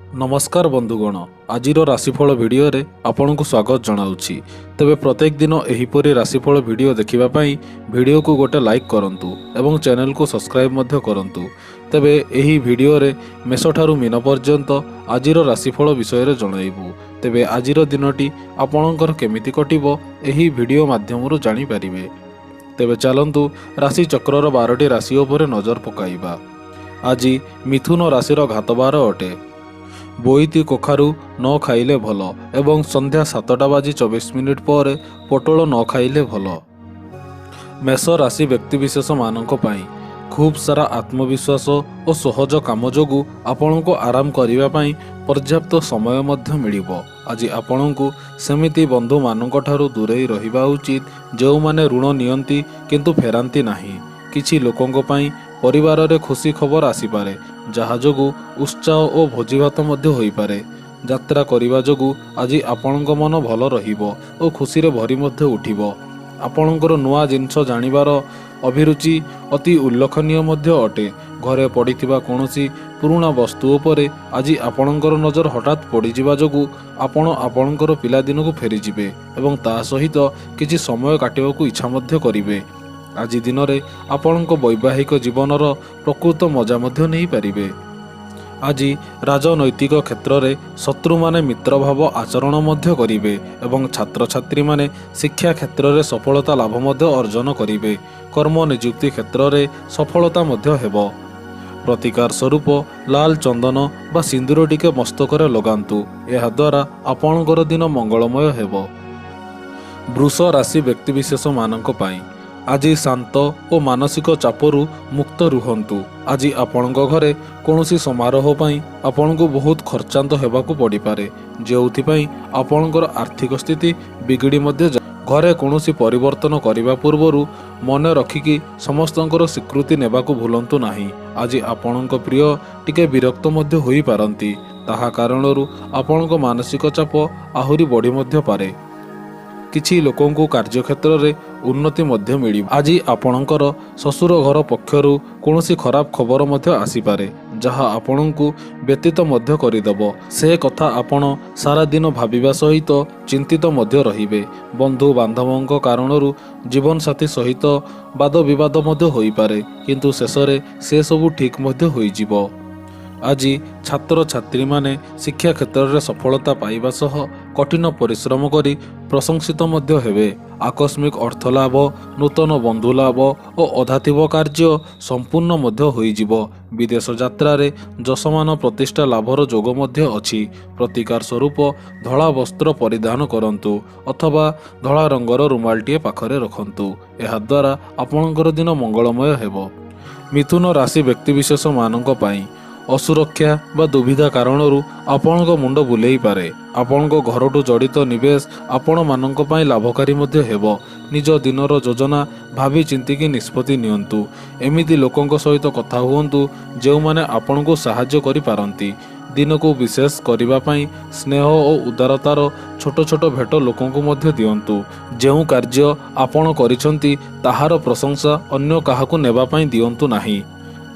नमस्कार बंधुगण आज राशिफल भिडियो रे आपनकु स्वागत जनाउछि। तेबे प्रत्येक दिन एहीपरि राशिफल भिडियो देखिबापई भिडियो को गोटे लाइक करंतु एवं चैनल को सब्सक्राइब मध्य करंतु। तेबे एही भिडियो रे मेष ठारू मीन पर्यंत आजिर राशिफल विषय रे जणाइबु। तेबे आजिर दिनटी आपणकर केमिति कटिबो एही भिडियो माध्यमरु जानि परिबे। तेबे चलंतु राशि चक्रर 12टी राशि उपरे नजर पकाइबा। आज मिथुन राशिर घातबार अटे। बोईती कखारू न खाइले भल एवं संध्या 7:24 पर पोटल न खाइले भल। मेष राशि व्यक्तिविशेष मानक पाई खूब सारा आत्मविश्वास और सहज काम जोगु आपण को आराम करिबा पाई पर्याप्त समय मध्य मिलिबो। आज आपण को सेमिति बंधु मानक ठारू दूरेई रहिबा उचित जो माने ऋण नियंती किंतु फेरांती नाही। किछि लोकंक पाई परिवार रे खुशी खबर आसीपारे जहा जोगु उत्साह और भोजीभात मध्य होई पारे। यात्रा करिबा जोगु आज आपणक मन भल रहिबो और खुशी रे भरी मध्य उठिबो। आपणकर नुआ जिनस जानिबार अभिरुचि अति उल्लेखनीय मध्य अटे। घरे पड़िथिबा कोनोसी पुराना वस्तु उपरे आज आपणकर नजर हठात पड़िजिबा जोगु आपण आपणकर पिला दिन को फेरी जिबे एवं ता सहित किछि समय काटिबाकू इच्छा मध्य करिवे। आज दिन रे आपणक वैवाहिक जीवनर प्रकृत मजा मध्य नहीं पारिबे। आज राजनैतिक क्षेत्र में शत्रु माने मित्र भाव आचरण मध्य करिवे एवं छात्र छात्री माने शिक्षा क्षेत्र में सफलता लाभ मध्य अर्जन करिवे। कर्म नियुक्ति क्षेत्र में सफलता मध्य हेबो। प्रतिकार स्वरूप लाल चंदन बा सिंदूर टिके मस्तकरे लगांतु। एहा द्वारा आपणकर दिन मंगलमय हेबो। वृष राशि व्यक्तिविशेष मानक पाई आज शांत और मानसिक चापरू मुक्त रुहंतु। आज आपणक घरे कौनसी समारोह पाई आपणको बहुत खर्चांत हेबाकू पड़ी पारे जेउथिपाई आपणकर आर्थिक स्थिति बिगड़ी मध्य घरे कौनसी परिवर्तन करने पूर्वरु मन रखिकी समस्तंकर स्वीकृति नेबाकू भूलंतु नाही। आज आपणक प्रिय टिके विरक्त मध्य होई पारंती ताहा कारणरु आपणक मानसिक चाप आहुरी बढ़ी मध्य पारे। किछि लोकंकु कार्य क्षेत्र रे उन्नति मध्य मिली। आज आपणकर ससुर घर पक्षरु कौनसी खराब खबर मध्य आसीपारे जहा आपणकु व्यतीत मध्य करिदबो। से कथा आपण सारा दिन भाबिबा सहित चिंतित मध्य रहिबे। बंधु बांधवंक कारणरु जीवन साथी सहित वाद विवाद मध्य होई पारे किंतु शेषरे से सबु ठीक मध्य होई जिवो। आज छात्र छात्री माने शिक्षा क्षेत्र में सफलता पाइबा सह कठिन परिश्रम करी प्रशंसित मध्य हेबे। आकस्मिक अर्थ लाभ नूतन बंधु लाभ और अधाथिब कार्य संपूर्ण मध्य होई जिवो। विदेश यात्रा रे जसमान प्रतिष्ठा लाभर जोग मध्य अछि। प्रतिकार स्वरूप धला वस्त्र परिधान करंतु अथवा धला रंगर रुमालटिए पाखरे रखंतु। एहा द्वारा आपणकर दिन मंगलमय हेबो। मिथुन राशि व्यक्तिविशेष मानक पाई असुरक्षा बा दुविधा कारणरू आपणक मुंड बुलेई पारे। आपणक घरटू जड़ित निवेश आपण मानक पाई लाभकारी मध्य हेबो। निज दिनर योजना भावी चिंतिकी निष्पत्ति नियंतु। एमिति लोकंक सहित कथा हुअंतु जो माने आपणको सहाय्य करि पारंती। दिन को विशेष करिबा पाई स्नेह और उदारतार छोट छोट भेट लोकंकु मध्य दियंतु। जेउ कार्य आपण करिसंती ताहार प्रशंसा अन्य काहाकु नेबा पाई दियंतु नाही।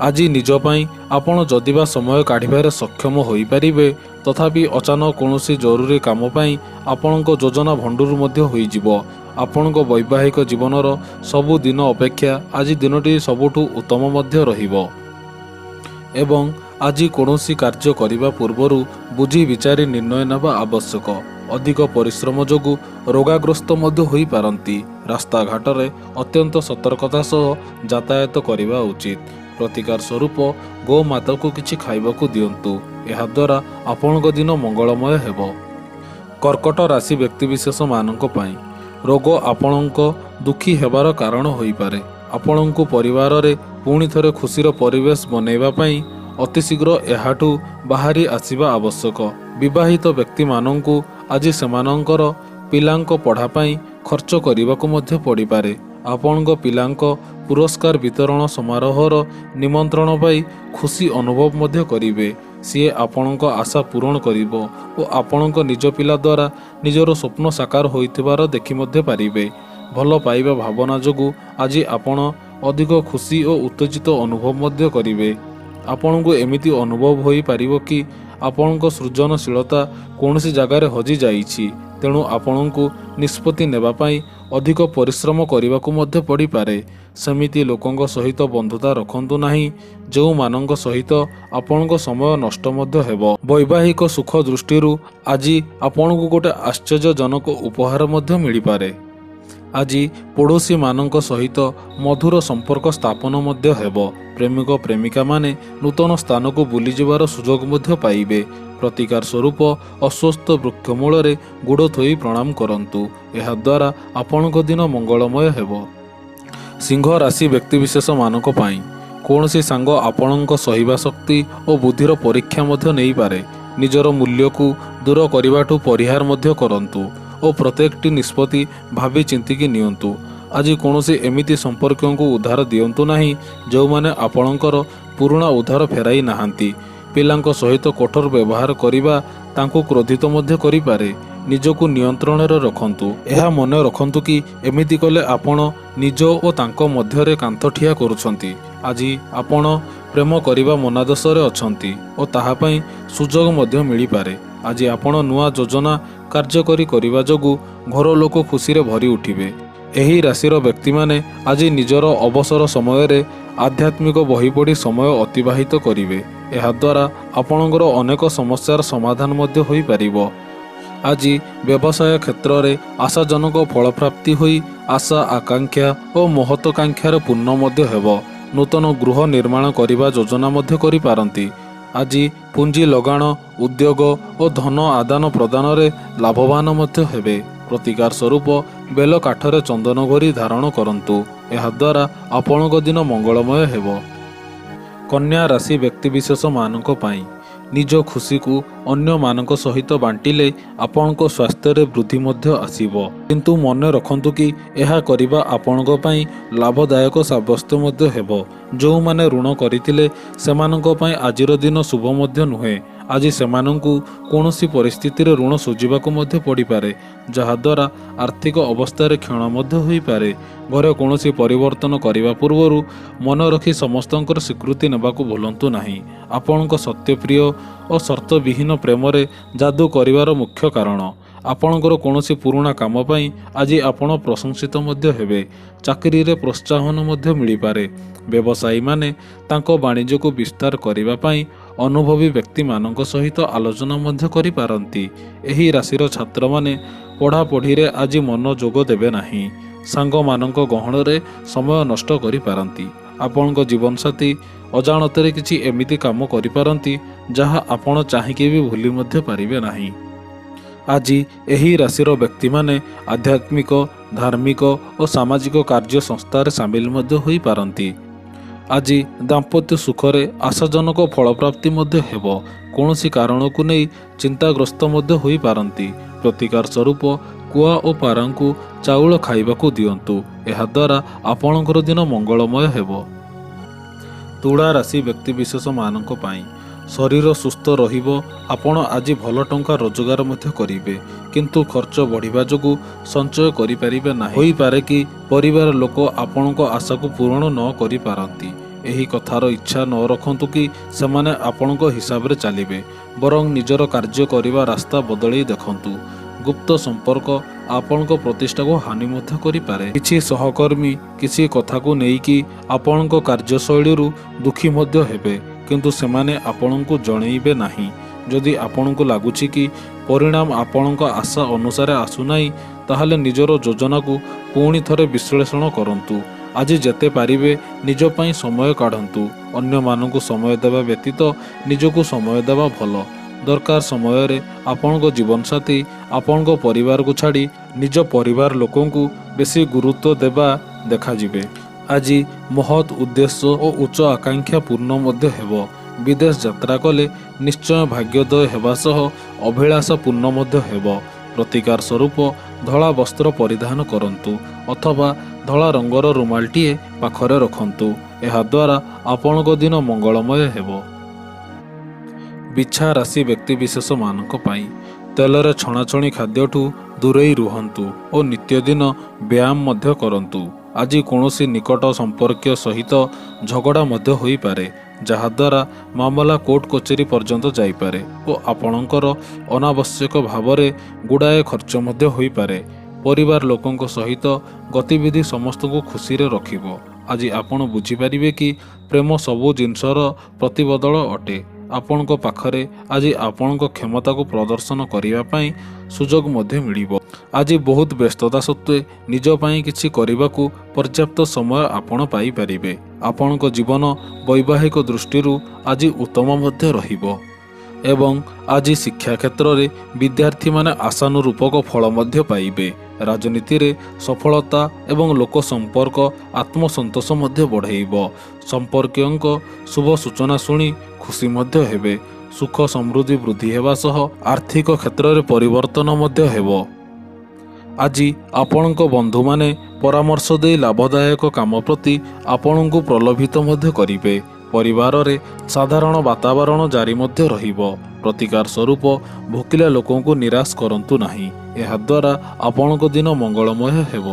आज निज पाई आपण जदिबा समय काढ़िबारे सक्षम होई परिबे तथापि अचानक कौनसी जरूरी काम पाई आपणक योजना भंडूर मध्य होई जिवो। आपणक वैवाहिक जीवनर सबु दिन अपेक्षा आज दिनटी सबुठु उत्तम मध्य रहिबो एवं आज कौनसी कार्य करिबा पूर्वरु बुझी विचारी निर्णय नेबा आवश्यक। अधिक परिश्रम जोगु रोगाग्रस्त मध्य होई पारंती। रास्ता घाट रे अत्यंत सतर्कता सह यातायात करिबा उचित। प्रतिकार स्वरूप गो माता को किछि खाइबाकू दियंतु। एहा द्वारा आपणक दिन मंगलमय हेबो। कर्कट राशि व्यक्तिविशेष मानक पाई रोग आपणक दुखी हेबार कारण होई पारे। आपणकू परिवार रे पुणी थरे खुशीर परिवेश बनैबा पाई अतिशीघ्र एहाठू बाहरी आसिबा आवश्यक। विवाहित व्यक्ति मानंकू आज सेमानंकर पिलांक पढ़ा पाई खर्च करिबाकू मध्य पड़ी पारे। आपणक पिलांक पुरस्कार वितरण समारोहर निमंत्रण पाई खुशी अनुभव मध्य करिवे। सी आपणक आशा पूरण करिवो और आपणक निज पिला द्वारा निजर स्वप्न साकार होइथिबार देखि मध्य पारिबे। भल पाइबा भावना जोगु आज आपण अधिक खुशी और उत्तेजित अनुभव मध्य करिवे। आपणकू एमिति अनुभव होई पारिबो कि ଆପଣଙ୍କ ସୃଜନଶୀଳତା କୌଣସି ଜାଗାରେ ହଜି ଯାଇଛି। ତେଣୁ ଆପଣଙ୍କୁ ନିଷ୍ପତ୍ତି ନେବା ପାଇଁ ଅଧିକ ପରିଶ୍ରମ କରିବାକୁ ମଧ୍ୟ ପଡ଼ିପାରେ। ସେମିତି ଲୋକଙ୍କ ସହିତ ବନ୍ଧୁତା ରଖନ୍ତୁ ନାହିଁ ଯେଉଁମାନଙ୍କ ସହିତ ଆପଣଙ୍କ ସମୟ ନଷ୍ଟ ମଧ୍ୟ ହେବ। ବୈବାହିକ ସୁଖ ଦୃଷ୍ଟିରୁ ଆଜି ଆପଣଙ୍କୁ ଗୋଟେ ଆଶ୍ଚର୍ଯ୍ୟଜନକ ଉପହାର ମଧ୍ୟ ମିଳିପାରେ। ଆଜି ପଡ଼ୋଶୀମାନଙ୍କ ସହିତ ମଧୁର ସମ୍ପର୍କ ସ୍ଥାପନ ମଧ୍ୟ ହେବ। ପ୍ରେମିକ ପ୍ରେମିକାମାନେ ନୂତନ ସ୍ଥାନକୁ ବୁଲିଯିବାର ସୁଯୋଗ ମଧ୍ୟ ପାଇବେ। ପ୍ରତିକାର ସ୍ୱରୂପ ଅଶ୍ୱସ୍ଥ ବୃକ୍ଷ ମୂଳରେ ଗୋଡ଼ ଥୋଇ ପ୍ରଣାମ କରନ୍ତୁ। ଏହାଦ୍ୱାରା ଆପଣଙ୍କ ଦିନ ମଙ୍ଗଳମୟ ହେବ। ସିଂହ ରାଶି ବ୍ୟକ୍ତିବିଶେଷମାନଙ୍କ ପାଇଁ କୌଣସି ସାଙ୍ଗ ଆପଣଙ୍କ ସହିବା ଶକ୍ତି ଓ ବୁଦ୍ଧିର ପରୀକ୍ଷା ମଧ୍ୟ ନେଇପାରେ। ନିଜର ମୂଲ୍ୟକୁ ଦୂର କରିବାଠୁ ପରିହାର ମଧ୍ୟ କରନ୍ତୁ ଓ ପ୍ରତ୍ୟେକଟି ନିଷ୍ପତ୍ତି ଭାବି ଚିନ୍ତିକି ନିଅନ୍ତୁ। ଆଜି କୌଣସି ଏମିତି ସମ୍ପର୍କୀୟଙ୍କୁ ଉଦ୍ଧାର ଦିଅନ୍ତୁ ନାହିଁ ଯେଉଁମାନେ ଆପଣଙ୍କର ପୁରୁଣା ଉଦ୍ଧାର ଫେରାଇ ନାହାନ୍ତି। ପିଲାଙ୍କ ସହିତ କଠୋର ବ୍ୟବହାର କରିବା ତାଙ୍କୁ କ୍ରୋଧିତ ମଧ୍ୟ କରିପାରେ। ନିଜକୁ ନିୟନ୍ତ୍ରଣରେ ରଖନ୍ତୁ। ଏହା ମନେ ରଖନ୍ତୁ କି ଏମିତି କଲେ ଆପଣ ନିଜ ଓ ତାଙ୍କ ମଧ୍ୟରେ କାନ୍ଥ ଠିଆ କରୁଛନ୍ତି। ଆଜି ଆପଣ ପ୍ରେମ କରିବା ମନାଦଶରେ ଅଛନ୍ତି ଓ ତାହା ପାଇଁ ସୁଯୋଗ ମଧ୍ୟ ମିଳିପାରେ। ଆଜି ଆପଣ ନୂଆ ଯୋଜନା କାର୍ଯ୍ୟକାରୀ କରିବା ଯୋଗୁଁ ଘର ଲୋକ ଖୁସିରେ ଭରି ଉଠିବେ। ଏହି ରାଶିର ବ୍ୟକ୍ତିମାନେ ଆଜି ନିଜର ଅବସର ସମୟରେ ଆଧ୍ୟାତ୍ମିକ ବହି ପଢ଼ି ସମୟ ଅତିବାହିତ କରିବେ। ଏହାଦ୍ୱାରା ଆପଣଙ୍କର ଅନେକ ସମସ୍ୟାର ସମାଧାନ ମଧ୍ୟ ହୋଇପାରିବ। ଆଜି ବ୍ୟବସାୟ କ୍ଷେତ୍ରରେ ଆଶାଜନକ ଫଳପ୍ରାପ୍ତି ହୋଇ ଆଶା ଆକାଂକ୍ଷା ଓ ମହତ୍ୱାକାଂକ୍ଷାରେ ପୂର୍ଣ୍ଣ ମଧ୍ୟ ହେବ। ନୂତନ ଗୃହ ନିର୍ମାଣ କରିବା ଯୋଜନା ମଧ୍ୟ କରିପାରନ୍ତି। ଆଜି ପୁଞ୍ଜି ଲଗାଣ ଉଦ୍ୟୋଗ ଓ ଧନ ଆଦାନ ପ୍ରଦାନରେ ଲାଭବାନ ମଧ୍ୟ ହେବେ। ପ୍ରତିକାର ସ୍ୱରୂପ ବେଲ କାଠରେ ଚନ୍ଦନ ଘୋରି ଧାରଣ କରନ୍ତୁ। ଏହାଦ୍ୱାରା ଆପଣଙ୍କ ଦିନ ମଙ୍ଗଳମୟ ହେବ। କନ୍ୟା ରାଶି ବ୍ୟକ୍ତିବିଶେଷମାନଙ୍କ ପାଇଁ ନିଜ ଖୁସିକୁ ଅନ୍ୟମାନଙ୍କ ସହିତ ବାଣ୍ଟିଲେ ଆପଣଙ୍କ ସ୍ୱାସ୍ଥ୍ୟରେ ବୃଦ୍ଧି ମଧ୍ୟ ଆସିବ। କିନ୍ତୁ ମନେ ରଖନ୍ତୁ କି ଏହା କରିବା ଆପଣଙ୍କ ପାଇଁ ଲାଭଦାୟକ ସାବ୍ୟସ୍ତ ମଧ୍ୟ ହେବ। ଯେଉଁମାନେ ଋଣ କରିଥିଲେ ସେମାନଙ୍କ ପାଇଁ ଆଜିର ଦିନ ଶୁଭ ମଧ୍ୟ ନୁହେଁ। ଆଜି ସେମାନଙ୍କୁ କୌଣସି ପରିସ୍ଥିତିରେ ଋଣ ଶୁଝିବାକୁ ମଧ୍ୟ ପଡ଼ିପାରେ, ଯାହାଦ୍ୱାରା ଆର୍ଥିକ ଅବସ୍ଥାରେ କ୍ଷଣ ମଧ୍ୟ ହୋଇପାରେ। ଘରେ କୌଣସି ପରିବର୍ତ୍ତନ କରିବା ପୂର୍ବରୁ ମନେ ରଖି ସମସ୍ତଙ୍କର ସ୍ୱୀକୃତି ନେବାକୁ ଭୁଲନ୍ତୁ ନାହିଁ। ଆପଣଙ୍କ ସତ୍ୟପ୍ରିୟ ଓ ସର୍ତ୍ତବିହୀନ ପ୍ରେମରେ ଯାଦୁ କରିବାର ମୁଖ୍ୟ କାରଣ। ଆପଣଙ୍କର କୌଣସି ପୁରୁଣା କାମ ପାଇଁ ଆଜି ଆପଣ ପ୍ରଶଂସିତ ମଧ୍ୟ ହେବେ। ଚାକିରିରେ ପ୍ରୋତ୍ସାହନ ମଧ୍ୟ ମିଳିପାରେ। ବ୍ୟବସାୟୀମାନେ ତାଙ୍କ ବାଣିଜ୍ୟକୁ ବିସ୍ତାର କରିବା ପାଇଁ ଅନୁଭବୀ ବ୍ୟକ୍ତିମାନଙ୍କ ସହିତ ଆଲୋଚନା ମଧ୍ୟ କରିପାରନ୍ତି। ଏହି ରାଶିର ଛାତ୍ରମାନେ ପଢ଼ାପଢ଼ିରେ ଆଜି ମନୋଯୋଗ ଦେବେ ନାହିଁ। ସାଙ୍ଗମାନଙ୍କ ଗହଣରେ ସମୟ ନଷ୍ଟ କରିପାରନ୍ତି। ଆପଣଙ୍କ ଜୀବନସାଥୀ ଅଜାଣତରେ କିଛି ଏମିତି କାମ କରିପାରନ୍ତି ଯାହା ଆପଣ ଚାହିଁକି ବି ଭୁଲି ମଧ୍ୟ ପାରିବେ ନାହିଁ। ଆଜି ଏହି ରାଶିର ବ୍ୟକ୍ତିମାନେ ଆଧ୍ୟାତ୍ମିକ ଧାର୍ମିକ ଓ ସାମାଜିକ କାର୍ଯ୍ୟ ସଂସ୍ଥାରେ ସାମିଲ ମଧ୍ୟ ହୋଇପାରନ୍ତି। ଆଜି ଦାମ୍ପତ୍ୟ ସୁଖରେ ଆଶାଜନକ ଫଳପ୍ରାପ୍ତି ମଧ୍ୟ ହେବ। କୌଣସି କାରଣକୁ ନେଇ ଚିନ୍ତାଗ୍ରସ୍ତ ମଧ୍ୟ ହୋଇପାରନ୍ତି। ପ୍ରତିକାର ସ୍ୱରୂପ କୁଆ ଓ ପାରାଙ୍କୁ ଚାଉଳ ଖାଇବାକୁ ଦିଅନ୍ତୁ। ଏହାଦ୍ୱାରା ଆପଣଙ୍କର ଦିନ ମଙ୍ଗଳମୟ ହେବ। ତୁଳା ରାଶି ବ୍ୟକ୍ତିବିଶେଷମାନଙ୍କ ପାଇଁ ଶରୀର ସୁସ୍ଥ ରହିବ। ଆପଣ ଆଜି ଭଲ ଟଙ୍କା ରୋଜଗାର ମଧ୍ୟ କରିବେ, କିନ୍ତୁ ଖର୍ଚ୍ଚ ବଢ଼ିବା ଯୋଗୁଁ ସଞ୍ଚୟ କରିପାରିବେ ନାହିଁ। ହୋଇପାରେ କି ପରିବାର ଲୋକ ଆପଣଙ୍କ ଆଶାକୁ ପୂରଣ ନ କରିପାରନ୍ତି। ଏହି କଥାର ଇଚ୍ଛା ନ ରଖନ୍ତୁ କି ସେମାନେ ଆପଣଙ୍କ ହିସାବରେ ଚାଲିବେ, ବରଂ ନିଜର କାର୍ଯ୍ୟ କରିବା ରାସ୍ତା ବଦଳେଇ ଦେଖନ୍ତୁ। ଗୁପ୍ତ ସମ୍ପର୍କ ଆପଣଙ୍କ ପ୍ରତିଷ୍ଠାକୁ ହାନି ମଧ୍ୟ କରିପାରେ। କିଛି ସହକର୍ମୀ କିଛି କଥାକୁ ନେଇକି ଆପଣଙ୍କ କାର୍ଯ୍ୟଶୈଳୀରୁ ଦୁଃଖୀ ମଧ୍ୟ ହେବେ, କିନ୍ତୁ ସେମାନେ ଆପଣଙ୍କୁ ଜଣେଇବେ ନାହିଁ। ଯଦି ଆପଣଙ୍କୁ ଲାଗୁଛି କି ପରିଣାମ ଆପଣଙ୍କ ଆଶା ଅନୁସାରେ ଆସୁନାହିଁ, ତାହେଲେ ନିଜର ଯୋଜନାକୁ ପୁଣି ଥରେ ବିଶ୍ଳେଷଣ କରନ୍ତୁ। ଆଜି ଯେତେ ପାରିବେ ନିଜ ପାଇଁ ସମୟ କାଢ଼ନ୍ତୁ। ଅନ୍ୟମାନଙ୍କୁ ସମୟ ଦେବା ବ୍ୟତୀତ ନିଜକୁ ସମୟ ଦେବା ଭଲ। ଦରକାର ସମୟରେ ଆପଣଙ୍କ ଜୀବନସାଥୀ ଆପଣଙ୍କ ପରିବାରକୁ ଛାଡ଼ି ନିଜ ପରିବାର ଲୋକଙ୍କୁ ବେଶୀ ଗୁରୁତ୍ୱ ଦେବା ଦେଖାଯିବେ। ଆଜି ମହତ୍ ଉଦ୍ଦେଶ୍ୟ ଓ ଉଚ୍ଚ ଆକାଂକ୍ଷା ପୂର୍ଣ୍ଣ ମଧ୍ୟ ହେବ। ବିଦେଶ ଯାତ୍ରା କଲେ ନିଶ୍ଚୟ ଭାଗ୍ୟୋଦୟ ହେବା ସହ ଅଭିଳାଷ ପୂର୍ଣ୍ଣ ମଧ୍ୟ ହେବ। ପ୍ରତିକାର ସ୍ୱରୂପ ଧଳା ବସ୍ତ୍ର ପରିଧାନ କରନ୍ତୁ ଅଥବା ଧଳା ରଙ୍ଗର ରୁମାଲଟିଏ ପାଖରେ ରଖନ୍ତୁ। ଏହାଦ୍ୱାରା ଆପଣଙ୍କ ଦିନ ମଙ୍ଗଳମୟ ହେବ। ବିଛା ରାଶି ବ୍ୟକ୍ତିବିଶେଷମାନଙ୍କ ପାଇଁ ତେଲରେ ଛଣାଛଣି ଖାଦ୍ୟଠୁ ଦୂରେଇ ରୁହନ୍ତୁ ଓ ନିତ୍ୟଦିନ ବ୍ୟାୟାମ ମଧ୍ୟ କରନ୍ତୁ। ଆଜି କୌଣସି ନିକଟ ସମ୍ପର୍କୀୟ ସହିତ ଝଗଡ଼ା ମଧ୍ୟ ହୋଇପାରେ, ଯାହାଦ୍ୱାରା ମାମଲା କୋର୍ଟ କଚେରୀ ପର୍ଯ୍ୟନ୍ତ ଯାଇପାରେ ଓ ଆପଣଙ୍କର ଅନାବଶ୍ୟକ ଭାବରେ ଗୁଡ଼ାଏ ଖର୍ଚ୍ଚ ମଧ୍ୟ ହୋଇପାରେ। ପରିବାର ଲୋକଙ୍କ ସହିତ ଗତିବିଧି ସମସ୍ତଙ୍କୁ ଖୁସିରେ ରଖିବ। ଆଜି ଆପଣ ବୁଝିପାରିବେ କି ପ୍ରେମ ସବୁ ଜିନିଷର ପ୍ରତିବଦଳ ଅଟେ। ଆପଣଙ୍କ ପାଖରେ ଆଜି ଆପଣଙ୍କ କ୍ଷମତାକୁ ପ୍ରଦର୍ଶନ କରିବା ପାଇଁ ସୁଯୋଗ ମଧ୍ୟ ମିଳିବ। ଆଜି ବହୁତ ବ୍ୟସ୍ତତା ସତ୍ତ୍ୱେ ନିଜ ପାଇଁ କିଛି କରିବାକୁ ପର୍ଯ୍ୟାପ୍ତ ସମୟ ଆପଣ ପାଇପାରିବେ। ଆପଣଙ୍କ ଜୀବନ ବୈବାହିକ ଦୃଷ୍ଟିରୁ ଆଜି ଉତ୍ତମ ମଧ୍ୟ ରହିବ ଏବଂ ଆଜି ଶିକ୍ଷା କ୍ଷେତ୍ରରେ ବିଦ୍ୟାର୍ଥୀମାନେ ଆଶାନୁରୂପକ ଫଳ ମଧ୍ୟ ପାଇବେ। ରାଜନୀତିରେ ସଫଳତା ଏବଂ ଲୋକ ସମ୍ପର୍କ ଆତ୍ମସନ୍ତୋଷ ମଧ୍ୟ ବଢ଼ାଇବ। ସମ୍ପର୍କୀୟଙ୍କ ଶୁଭ ସୂଚନା ଶୁଣି ଖୁସି ମଧ୍ୟ ହେବେ। ସୁଖ ସମୃଦ୍ଧି ବୃଦ୍ଧି ହେବା ସହ ଆର୍ଥିକ କ୍ଷେତ୍ରରେ ପରିବର୍ତ୍ତନ ମଧ୍ୟ ହେବ। ଆଜି ଆପଣଙ୍କ ବନ୍ଧୁମାନେ ପରାମର୍ଶ ଦେଇ ଲାଭଦାୟକ କାମ ପ୍ରତି ଆପଣଙ୍କୁ ପ୍ରଲୋଭିତ ମଧ୍ୟ କରିବେ। ପରିବାରରେ ସାଧାରଣ ବାତାବରଣ ଜାରି ମଧ୍ୟ ରହିବ। ପ୍ରତିକାର ସ୍ୱରୂପ ଭୋକିଲା ଲୋକଙ୍କୁ ନିରାଶ କରନ୍ତୁ ନାହିଁ। ଏହାଦ୍ୱାରା ଆପଣଙ୍କ ଦିନ ମଙ୍ଗଳମୟ ହେବ।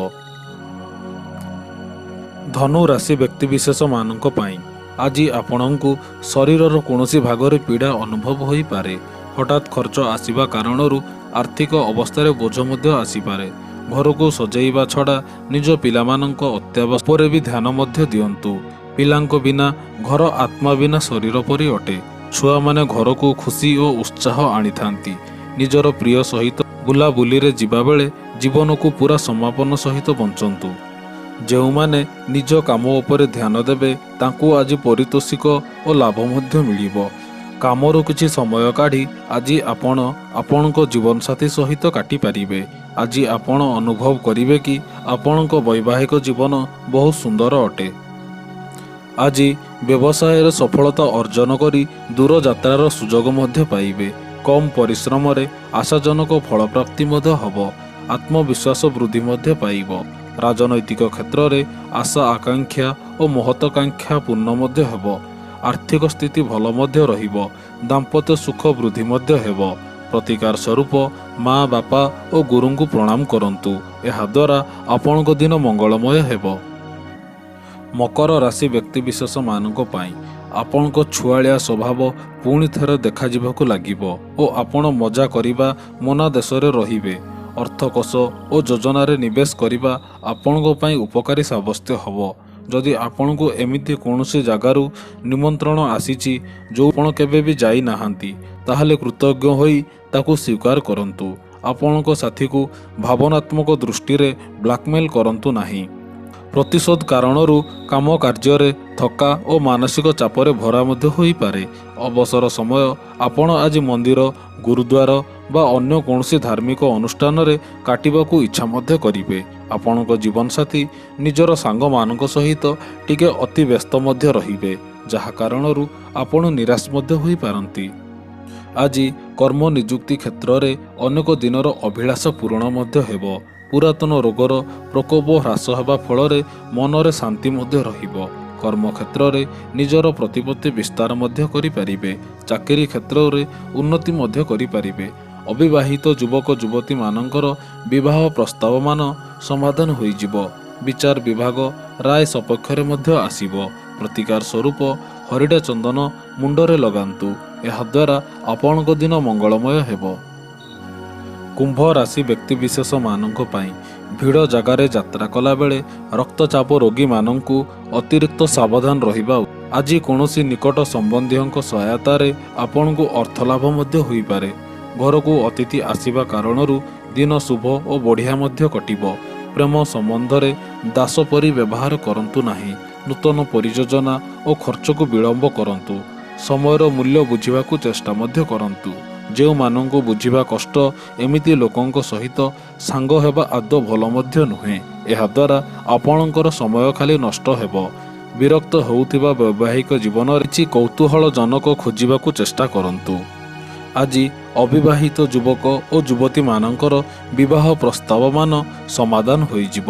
ଧନୁ ରାଶି ବ୍ୟକ୍ତିବିଶେଷମାନଙ୍କ ପାଇଁ ଆଜି ଆପଣଙ୍କୁ ଶରୀରର କୌଣସି ଭାଗରେ ପୀଡ଼ା ଅନୁଭବ ହୋଇପାରେ। ହଠାତ୍ ଖର୍ଚ୍ଚ ଆସିବା କାରଣରୁ ଆର୍ଥିକ ଅବସ୍ଥାରେ ବୋଝ ମଧ୍ୟ ଆସିପାରେ। ଘରକୁ ସଜେଇବା ଛଡ଼ା ନିଜ ପିଲାମାନଙ୍କ ଅତ୍ୟାବଶ୍ୟକ ଉପରେ ବି ଧ୍ୟାନ ମଧ୍ୟ ଦିଅନ୍ତୁ। ପିଲାଙ୍କ ବିନା ଘର ଆତ୍ମା ବିନା ଶରୀର ପରି ଅଟେ। ଛୁଆମାନେ ଘରକୁ ଖୁସି ଓ ଉତ୍ସାହ ଆଣିଥାନ୍ତି। ନିଜର ପ୍ରିୟ ସହିତ ବୁଲାବୁଲିରେ ଯିବାବେଳେ ଜୀବନକୁ ପୁରା ସମାପନ ସହିତ ବଞ୍ଚନ୍ତୁ। ଯେଉଁମାନେ ନିଜ କାମ ଉପରେ ଧ୍ୟାନ ଦେବେ ତାଙ୍କୁ ଆଜି ପାରିତୋଷିକ ଓ ଲାଭ ମଧ୍ୟ ମିଳିବ। କାମରୁ କିଛି ସମୟ କାଢ଼ି ଆଜି ଆପଣ ଆପଣଙ୍କ ଜୀବନସାଥୀ ସହିତ କାଟିପାରିବେ। ଆଜି ଆପଣ ଅନୁଭବ କରିବେ କି ଆପଣଙ୍କ ବୈବାହିକ ଜୀବନ ବହୁତ ସୁନ୍ଦର ଅଟେ। ଆଜି ବ୍ୟବସାୟରେ ସଫଳତା ଅର୍ଜନ କରି ଦୂର ଯାତ୍ରାର ସୁଯୋଗ ମଧ୍ୟ ପାଇବେ। କମ୍ ପରିଶ୍ରମରେ ଆଶାଜନକ ଫଳପ୍ରାପ୍ତି ମଧ୍ୟ ହେବ। ଆତ୍ମବିଶ୍ୱାସ ବୃଦ୍ଧି ମଧ୍ୟ ପାଇବ। ରାଜନୈତିକ କ୍ଷେତ୍ରରେ ଆଶା ଆକାଂକ୍ଷା ଓ ମହତ୍ୱାକାଂକ୍ଷା ପୂର୍ଣ୍ଣ ମଧ୍ୟ ହେବ। ଆର୍ଥିକ ସ୍ଥିତି ଭଲ ମଧ୍ୟ ରହିବ। ଦାମ୍ପତ୍ୟ ସୁଖ ବୃଦ୍ଧି ମଧ୍ୟ ହେବ। ପ୍ରତିକାର ସ୍ୱରୂପ ମା ବାପା ଓ ଗୁରୁଙ୍କୁ ପ୍ରଣାମ କରନ୍ତୁ। ଏହାଦ୍ୱାରା ଆପଣଙ୍କ ଦିନ ମଙ୍ଗଳମୟ ହେବ। ମକର ରାଶି ବ୍ୟକ୍ତିବିଶେଷମାନଙ୍କ ପାଇଁ ଆପଣଙ୍କ ଛୁଆଳିଆ ସ୍ୱଭାବ ପୁଣି ଥରେ ଦେଖାଯିବାକୁ ଲାଗିବ ଓ ଆପଣ ମଜା କରିବା ମନାଦେଶରେ ରହିବେ। ଅର୍ଥକୋଷ ଓ ଯୋଜନାରେ ନିବେଶ କରିବା ଆପଣଙ୍କ ପାଇଁ ଉପକାରୀ ସାବ୍ୟସ୍ତ ହେବ। ଯଦି ଆପଣଙ୍କୁ ଏମିତି କୌଣସି ଜାଗାରୁ ନିମନ୍ତ୍ରଣ ଆସିଛି ଯେଉଁ ଆପଣ କେବେ ବି ଯାଇନାହାନ୍ତି ତାହେଲେ କୃତଜ୍ଞ ହୋଇ ତାକୁ ସ୍ୱୀକାର କରନ୍ତୁ। ଆପଣଙ୍କ ସାଥୀକୁ ଭାବନାତ୍ମକ ଦୃଷ୍ଟିରେ ବ୍ଲାକମେଲ କରନ୍ତୁ ନାହିଁ। ପ୍ରତିଶୋଧ କାରଣରୁ କାମ କାର୍ଯ୍ୟରେ ଥକା ଓ ମାନସିକ ଚାପରେ ଭରା ମଧ୍ୟ ହୋଇପାରେ। ଅବସର ସମୟ ଆପଣ ଆଜି ମନ୍ଦିର ଗୁରୁଦ୍ୱାର ବା ଅନ୍ୟ କୌଣସି ଧାର୍ମିକ ଅନୁଷ୍ଠାନରେ କାଟିବାକୁ ଇଚ୍ଛା ମଧ୍ୟ କରିବେ। ଆପଣଙ୍କ ଜୀବନସାଥୀ ନିଜର ସାଙ୍ଗମାନଙ୍କ ସହିତ ଟିକେ ଅତି ବ୍ୟସ୍ତ ମଧ୍ୟ ରହିବେ, ଯାହା କାରଣରୁ ଆପଣ ନିରାଶ ମଧ୍ୟ ହୋଇପାରନ୍ତି। ଆଜି କର୍ମ ନିଯୁକ୍ତି କ୍ଷେତ୍ରରେ ଅନେକ ଦିନର ଅଭିଳାଷ ପୂରଣ ମଧ୍ୟ ହେବ। ପୁରାତନ ରୋଗର ପ୍ରକୋପ ହ୍ରାସ ହେବା ଫଳରେ ମନରେ ଶାନ୍ତି ମଧ୍ୟ ରହିବ। କର୍ମକ୍ଷେତ୍ରରେ ନିଜର ପ୍ରତିପତ୍ତି ବିସ୍ତାର ମଧ୍ୟ କରିପାରିବେ। ଚାକିରି କ୍ଷେତ୍ରରେ ଉନ୍ନତି ମଧ୍ୟ କରିପାରିବେ। ଅବିବାହିତ ଯୁବକ ଯୁବତୀମାନଙ୍କର ବିବାହ ପ୍ରସ୍ତାବମାନ ସମାଧାନ ହୋଇଯିବ। ବିଚାର ବିଭାଗ ରାୟ ସପକ୍ଷରେ ମଧ୍ୟ ଆସିବ। ପ୍ରତିକାର ସ୍ୱରୂପ ହରିଡ଼ା ଚନ୍ଦନ ମୁଣ୍ଡରେ ଲଗାନ୍ତୁ। ଏହାଦ୍ୱାରା ଆପଣଙ୍କ ଦିନ ମଙ୍ଗଳମୟ ହେବ। କୁମ୍ଭ ରାଶି ବ୍ୟକ୍ତିବିଶେଷମାନଙ୍କ ପାଇଁ ଭିଡ଼ ଜାଗାରେ ଯାତ୍ରା କଲାବେଳେ ରକ୍ତଚାପ ରୋଗୀମାନଙ୍କୁ ଅତିରିକ୍ତ ସାବଧାନ ରହିବା। ଆଜି କୌଣସି ନିକଟ ସମ୍ବନ୍ଧୀୟଙ୍କ ସହାୟତାରେ ଆପଣଙ୍କୁ ଅର୍ଥଲାଭ ମଧ୍ୟ ହୋଇପାରେ। ଘରକୁ ଅତିଥି ଆସିବା କାରଣରୁ ଦିନ ଶୁଭ ଓ ବଢ଼ିଆ ମଧ୍ୟ କଟିବ। ପ୍ରେମ ସମ୍ବନ୍ଧରେ ଦାସ ପରି ବ୍ୟବହାର କରନ୍ତୁ ନାହିଁ। ନୂତନ ପରିଯୋଜନା ଓ ଖର୍ଚ୍ଚକୁ ବିଳମ୍ବ କରନ୍ତୁ। ସମୟର ମୂଲ୍ୟ ବୁଝିବାକୁ ଚେଷ୍ଟା ମଧ୍ୟ କରନ୍ତୁ। ଯେଉଁମାନଙ୍କୁ ବୁଝିବା କଷ୍ଟ ଏମିତି ଲୋକଙ୍କ ସହିତ ସାଙ୍ଗ ହେବା ଆଦୌ ଭଲ ମଧ୍ୟ ନୁହେଁ। ଏହାଦ୍ୱାରା ଆପଣଙ୍କର ସମୟ ଖାଲି ନଷ୍ଟ ହେବ। ବିରକ୍ତ ହେଉଥିବା ବୈବାହିକ ଜୀବନରେ କିଛି କୌତୂହଳଜନକ ଖୋଜିବାକୁ ଚେଷ୍ଟା କରନ୍ତୁ। ଆଜି ଅବିବାହିତ ଯୁବକ ଓ ଯୁବତୀମାନଙ୍କର ବିବାହ ପ୍ରସ୍ତାବମାନ ସମାଧାନ ହୋଇଯିବ।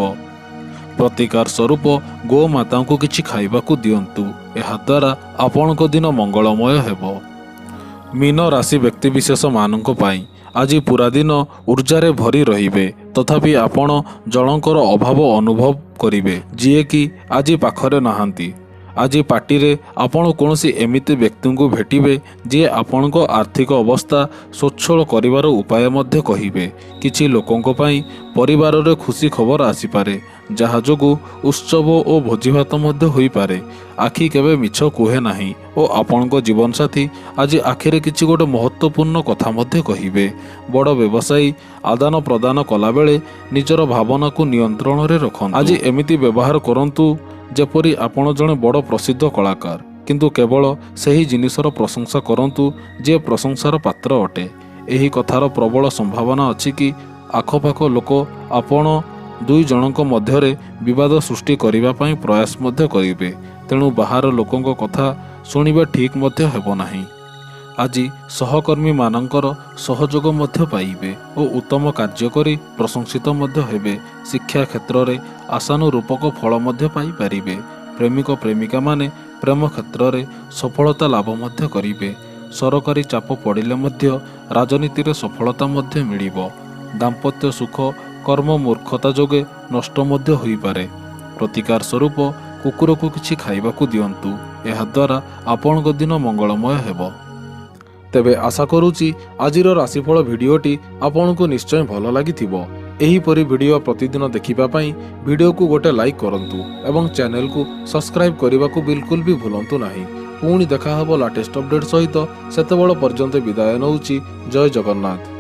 ପ୍ରତିକାର ସ୍ୱରୂପ ଗୋମାତାଙ୍କୁ କିଛି ଖାଇବାକୁ ଦିଅନ୍ତୁ। ଏହାଦ୍ୱାରା ଆପଣଙ୍କ ଦିନ ମଙ୍ଗଳମୟ ହେବ। ମୀନ ରାଶି ବ୍ୟକ୍ତିବିଶେଷମାନଙ୍କ ପାଇଁ ଆଜି ପୁରା ଦିନ ଉର୍ଜାରେ ଭରି ରହିବେ। ତଥାପି ଆପଣ ଜଣଙ୍କର ଅଭାବ ଅନୁଭବ କରିବେ ଯିଏକି ଆଜି ପାଖରେ ନାହାନ୍ତି। ଆଜି ପାର୍ଟିରେ ଆପଣ କୌଣସି ଏମିତି ବ୍ୟକ୍ତିଙ୍କୁ ଭେଟିବେ ଯିଏ ଆପଣଙ୍କ ଆର୍ଥିକ ଅବସ୍ଥା ସ୍ୱଚ୍ଛଳ କରିବାର ଉପାୟ ମଧ୍ୟ କହିବେ। କିଛି ଲୋକଙ୍କ ପାଇଁ ପରିବାରରେ ଖୁସି ଖବର ଆସିପାରେ, ଯାହା ଯୋଗୁଁ ଉତ୍ସବ ଓ ଭୋଜିଭାତ ମଧ୍ୟ ହୋଇପାରେ। ଆଖି କେବେ ମିଛ କୁହେ ନାହିଁ ଓ ଆପଣଙ୍କ ଜୀବନସାଥୀ ଆଜି ଆଖିରେ କିଛି ଗୋଟେ ମହତ୍ତ୍ୱପୂର୍ଣ୍ଣ କଥା ମଧ୍ୟ କହିବେ। ବଡ଼ ବ୍ୟବସାୟୀ ଆଦାନ ପ୍ରଦାନ କଲାବେଳେ ନିଜର ଭାବନାକୁ ନିୟନ୍ତ୍ରଣରେ ରଖନ୍ତୁ। ଆଜି ଏମିତି ବ୍ୟବହାର କରନ୍ତୁ ଯେପରି ଆପଣ ଜଣେ ବଡ଼ ପ୍ରସିଦ୍ଧ କଳାକାର, କିନ୍ତୁ କେବଳ ସେହି ଜିନିଷର ପ୍ରଶଂସା କରନ୍ତୁ ଯିଏ ପ୍ରଶଂସାର ପାତ୍ର ଅଟେ। ଏହି କଥାର ପ୍ରବଳ ସମ୍ଭାବନା ଅଛି କି ଆଖପାଖ ଲୋକ ଆପଣ ଦୁଇ ଜଣଙ୍କ ମଧ୍ୟରେ ବିବାଦ ସୃଷ୍ଟି କରିବା ପାଇଁ ପ୍ରୟାସ ମଧ୍ୟ କରିବେ। ତେଣୁ ବାହାର ଲୋକଙ୍କ କଥା ଶୁଣିବା ଠିକ୍ ମଧ୍ୟ ହେବ ନାହିଁ। ଆଜି ସହକର୍ମୀମାନଙ୍କର ସହଯୋଗ ମଧ୍ୟ ପାଇବେ ଓ ଉତ୍ତମ କାର୍ଯ୍ୟ କରି ପ୍ରଶଂସିତ ମଧ୍ୟ ହେବେ। ଶିକ୍ଷା କ୍ଷେତ୍ରରେ ଆଶାନୁରୂପକ ଫଳ ମଧ୍ୟ ପାଇପାରିବେ। ପ୍ରେମିକ ପ୍ରେମିକାମାନେ ପ୍ରେମ କ୍ଷେତ୍ରରେ ସଫଳତା ଲାଭ ମଧ୍ୟ କରିବେ। ସରକାରୀ ଚାପ ପଡ଼ିଲେ ମଧ୍ୟ ରାଜନୀତିରେ ସଫଳତା ମଧ୍ୟ ମିଳିବ। ଦାମ୍ପତ୍ୟ ସୁଖ କର୍ମ ମୂର୍ଖତା ଯୋଗେ ନଷ୍ଟ ମଧ୍ୟ ହୋଇପାରେ। ପ୍ରତିକାର ସ୍ୱରୂପ କୁକୁରକୁ କିଛି ଖାଇବାକୁ ଦିଅନ୍ତୁ, ଏହାଦ୍ୱାରା ଆପଣଙ୍କ ଦିନ ମଙ୍ଗଳମୟ ହେବ। ତେବେ ଆଶା କରୁଛି ଆଜିର ରାଶିଫଳ ଭିଡ଼ିଓଟି ଆପଣଙ୍କୁ ନିଶ୍ଚୟ ଭଲ ଲାଗିଥିବ। ଏହିପରି ଭିଡ଼ିଓ ପ୍ରତିଦିନ ଦେଖିବା ପାଇଁ ଭିଡ଼ିଓକୁ ଗୋଟେ ଲାଇକ୍ କରନ୍ତୁ ଏବଂ ଚ୍ୟାନେଲକୁ ସବସ୍କ୍ରାଇବ୍ କରିବାକୁ ବିଲକୁଲ ବି ଭୁଲନ୍ତୁ ନାହିଁ। ପୁଣି ଦେଖାହେବ ଲାଟେଷ୍ଟ ଅପଡେଟ୍ ସହିତ। ସେତେବେଳେ ପର୍ଯ୍ୟନ୍ତ ବିଦାୟ ନେଉଛି। ଜୟ ଜଗନ୍ନାଥ।